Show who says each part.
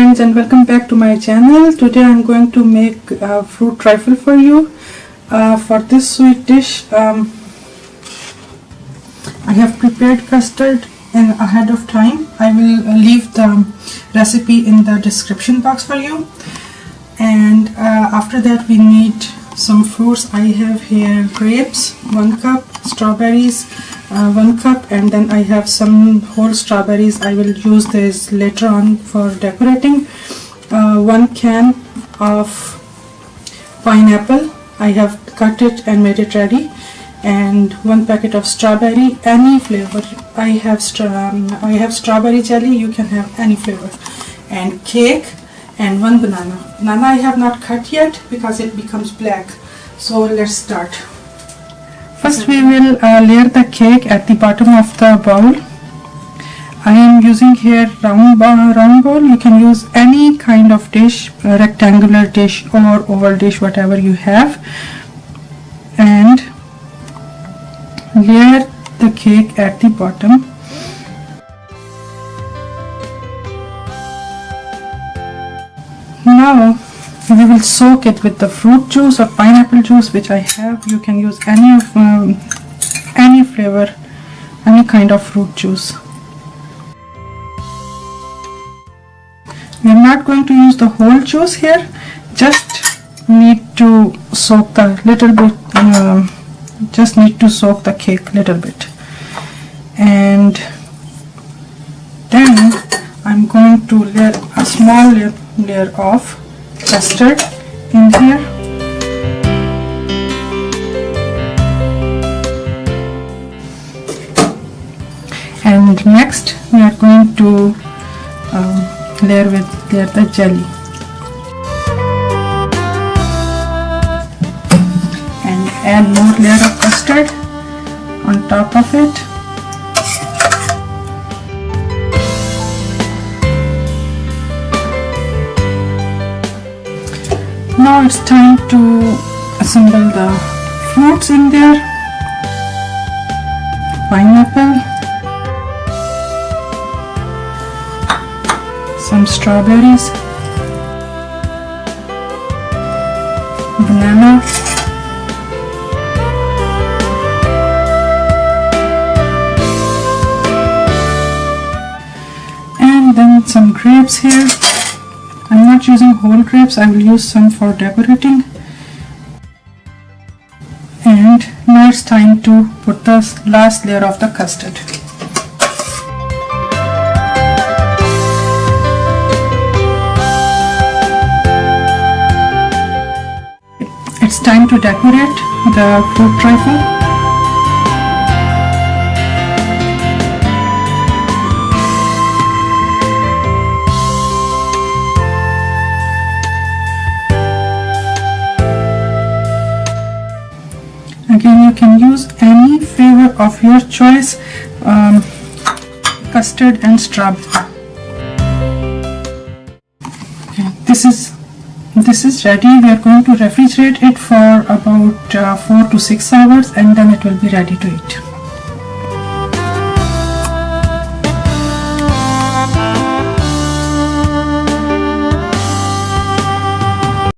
Speaker 1: friends, and welcome back to my channel. Today I'm going to make fruit trifle for you. For this sweet dish, I have prepared custard ahead of time. I will leave the recipe in the description box for you. And after that we need some fruits. I have here grapes, 1 cup, strawberries, 1 cup, and then I have some whole strawberries. I will use this later on for decorating. 1 can of pineapple, I have cut it and made it ready, and 1 packet of strawberry, any flavor. I have strawberry jelly, you can have any flavor, and cake, and 1 banana. Banana I have not cut yet because it becomes black. So let's start. First we will layer the cake at the bottom of the bowl. I am using here round bowl. You can use any kind of dish, rectangular dish or oval dish, whatever you have, and layer the cake at the bottom. Now we will soak it with the fruit juice or pineapple juice, which I have. You can use any flavor, any kind of fruit juice. We are not going to use the whole juice here, just need to soak the little bit, just need to soak the cake little bit. And then I'm going to layer a small layer of custard in here. And next we are going to layer the jelly, and add more layer of custard on top of it. Now it's time to assemble the fruits in there. Pineapple, some strawberries, banana, and then some grapes here. I'm not using whole grapes, I will use some for decorating. And now it's time to put the last layer of the custard. It's time to decorate the fruit trifle. Again, you can use any flavor of your choice, custard and strawberry. Okay, this is ready. We are going to refrigerate it for about 4 to 6 hours, and then it will be ready to eat.